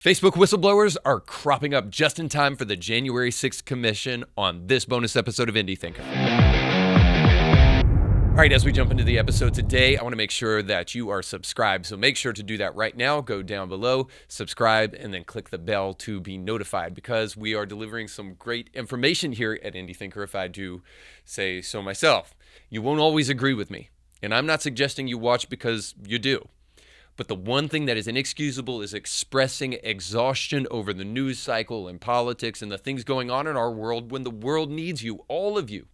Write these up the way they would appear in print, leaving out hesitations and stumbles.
Facebook whistleblowers are cropping up just in time for the January 6th commission on this bonus episode of Indie Thinker. All right, as we jump into the episode today, I want to make sure that you are subscribed. So make sure to do that right now. Go down below, subscribe, and then click the bell to be notified because we are delivering some great information here at Indie Thinker, if I do say so myself. You won't always agree with me, and I'm not suggesting you watch because you do. But the one thing that is inexcusable is expressing exhaustion over the news cycle and politics and the things going on in our world when the world needs you, all of you.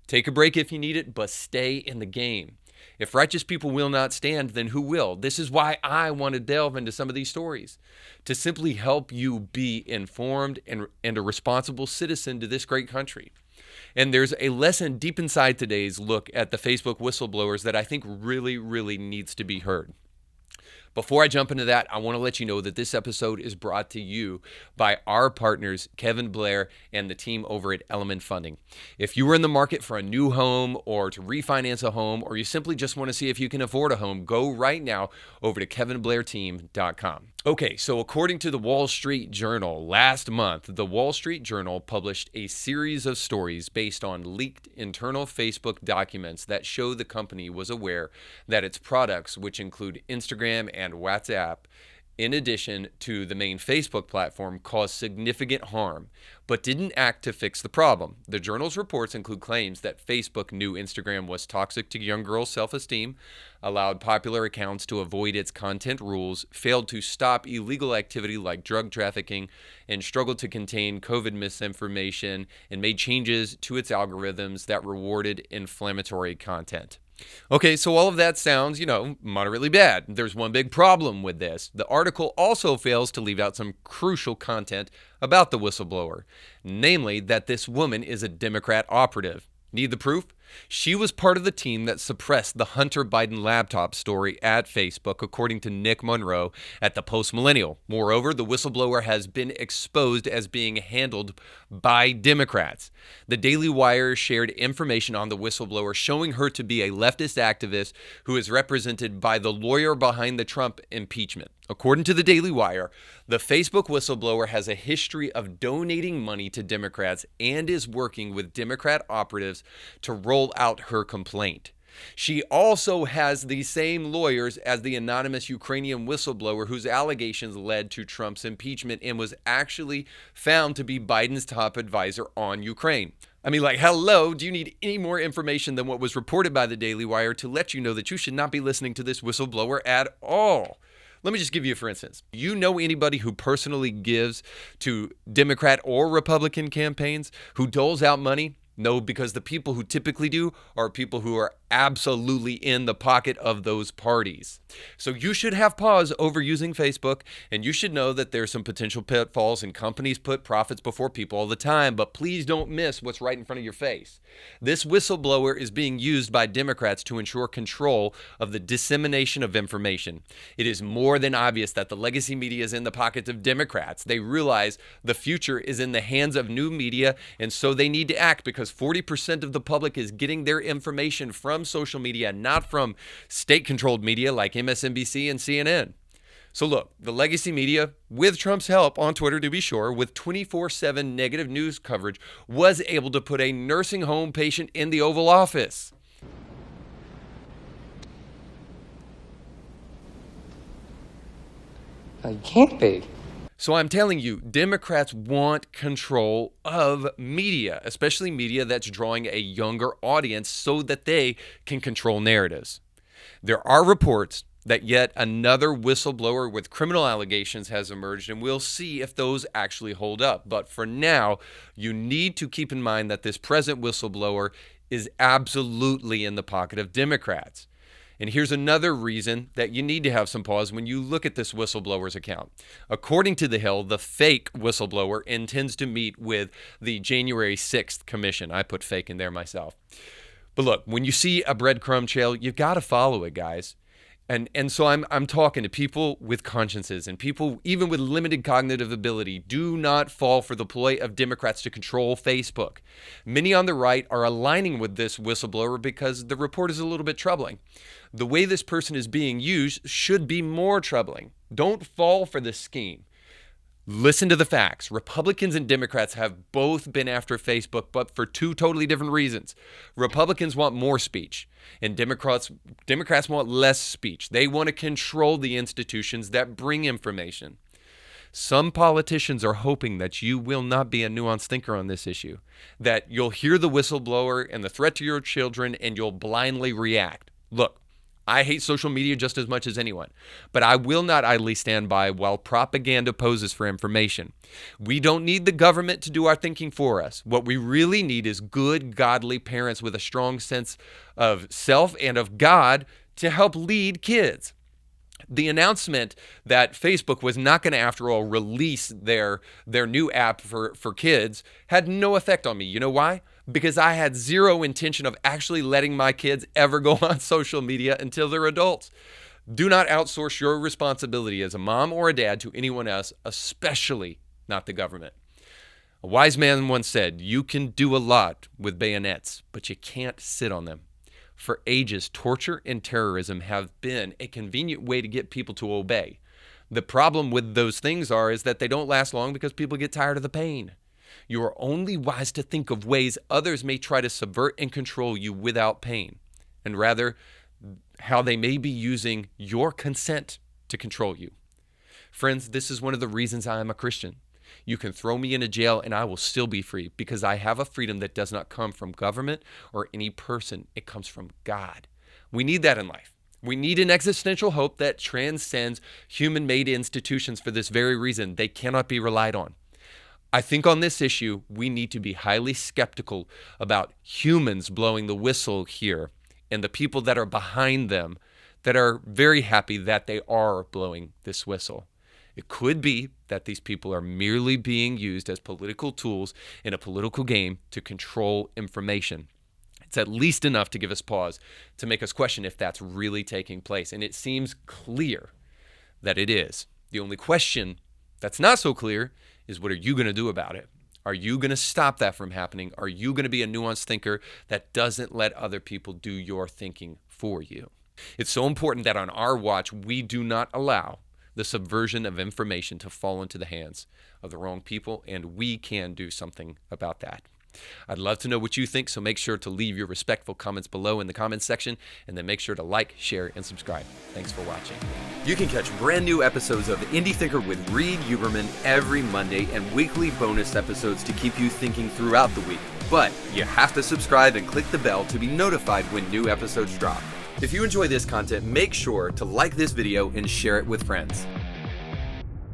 Take a break if you need it, but stay in the game. If righteous people will not stand, then who will? This is why I want to delve into some of these stories, to simply help you be informed and a responsible citizen to this great country. And there's a lesson deep inside today's look at the Facebook whistleblowers that I think really needs to be heard. Before I jump into that, I want to let you know that this episode is brought to you by our partners, Kevin Blair and the team over at Element Funding. If you are in the market for a new home or to refinance a home, or you simply just want to see if you can afford a home, go right now over to kevinblairteam.com. Okay, so according to the Wall Street Journal, last month, the Wall Street Journal published a series of stories based on leaked internal Facebook documents that show the company was aware that its products, which include Instagram and WhatsApp, in addition to the main Facebook platform, caused significant harm, but didn't act to fix the problem. The journal's reports include claims that Facebook knew Instagram was toxic to young girls' self-esteem, allowed popular accounts to avoid its content rules, failed to stop illegal activity like drug trafficking, and struggled to contain COVID misinformation, and made changes to its algorithms that rewarded inflammatory content. Okay, so all of that sounds, moderately bad. There's one big problem with this. The article also fails to leave out some crucial content about the whistleblower, namely that this woman is a Democrat operative. Need the proof? She was part of the team that suppressed the Hunter Biden laptop story at Facebook, according to Nick Monroe at the Post Millennial. Moreover, the whistleblower has been exposed as being handled by Democrats. The Daily Wire shared information on the whistleblower, showing her to be a leftist activist who is represented by the lawyer behind the Trump impeachment. According to the Daily Wire, the Facebook whistleblower has a history of donating money to Democrats and is working with Democrat operatives to roll out her complaint. She also has the same lawyers as the anonymous Ukrainian whistleblower whose allegations led to Trump's impeachment and was actually found to be Biden's top advisor on Ukraine. I mean, hello, do you need any more information than what was reported by the Daily Wire to let you know that you should not be listening to this whistleblower at all? Let me just give you, for instance, you know anybody who personally gives to Democrat or Republican campaigns, who doles out money? No, because the people who typically do are people who are absolutely in the pocket of those parties. So you should have pause over using Facebook, and you should know that there's some potential pitfalls, and companies put profits before people all the time, but please don't miss what's right in front of your face. This whistleblower is being used by Democrats to ensure control of the dissemination of information. It is more than obvious that the legacy media is in the pockets of Democrats. They realize the future is in the hands of new media, and so they need to act because 40% of the public is getting their information from social media, not from state-controlled media like MSNBC and CNN. So look, the legacy media, with Trump's help on Twitter to be sure, with 24/7 negative news coverage, was able to put a nursing home patient in the Oval Office. You can't be. So I'm telling you, Democrats want control of media, especially media that's drawing a younger audience so that they can control narratives. There are reports that yet another whistleblower with criminal allegations has emerged, and we'll see if those actually hold up. But for now, you need to keep in mind that this present whistleblower is absolutely in the pocket of Democrats. And here's another reason that you need to have some pause when you look at this whistleblower's account. According to The Hill, the fake whistleblower intends to meet with the January 6th commission. I put fake in there myself. But look, when you see a breadcrumb trail, you've got to follow it, guys. And so I'm talking to people with consciences and people even with limited cognitive ability. Do not fall for the ploy of Democrats to control Facebook. Many on the right are aligning with this whistleblower because the report is a little bit troubling. The way this person is being used should be more troubling. Don't fall for this scheme. Listen to the facts. Republicans and Democrats have both been after Facebook, but for two totally different reasons. Republicans want more speech, and Democrats want less speech. They want to control the institutions that bring information. Some politicians are hoping that you will not be a nuanced thinker on this issue, that you'll hear the whistleblower and the threat to your children and you'll blindly react. Look, I hate social media just as much as anyone, but I will not idly stand by while propaganda poses for information. We don't need the government to do our thinking for us. What we really need is good, godly parents with a strong sense of self and of God to help lead kids. The announcement that Facebook was not going to, after all, release their new app for kids had no effect on me. You know why? Because I had zero intention of actually letting my kids ever go on social media until they're adults. Do not outsource your responsibility as a mom or a dad to anyone else, especially not the government. A wise man once said, "You can do a lot with bayonets, but you can't sit on them." For ages, torture and terrorism have been a convenient way to get people to obey. The problem with those things is that they don't last long because people get tired of the pain. You are only wise to think of ways others may try to subvert and control you without pain, and rather how they may be using your consent to control you. Friends, this is one of the reasons I am a Christian. You can throw me in a jail and I will still be free because I have a freedom that does not come from government or any person. It comes from God. We need that in life. We need an existential hope that transcends human-made institutions for this very reason. They cannot be relied on. I think on this issue, we need to be highly skeptical about humans blowing the whistle here and the people that are behind them that are very happy that they are blowing this whistle. It could be that these people are merely being used as political tools in a political game to control information. It's at least enough to give us pause, to make us question if that's really taking place. And it seems clear that it is. The only question that's not so clear is, what are you going to do about it? Are you going to stop that from happening? Are you going to be a nuanced thinker that doesn't let other people do your thinking for you? It's so important that on our watch, we do not allow the subversion of information to fall into the hands of the wrong people, and we can do something about that. I'd love to know what you think, so make sure to leave your respectful comments below in the comments section, and then make sure to like, share, and subscribe. Thanks for watching. You can catch brand new episodes of Indie Thinker with Reed Huberman every Monday and weekly bonus episodes to keep you thinking throughout the week. But you have to subscribe and click the bell to be notified when new episodes drop. If you enjoy this content, make sure to like this video and share it with friends.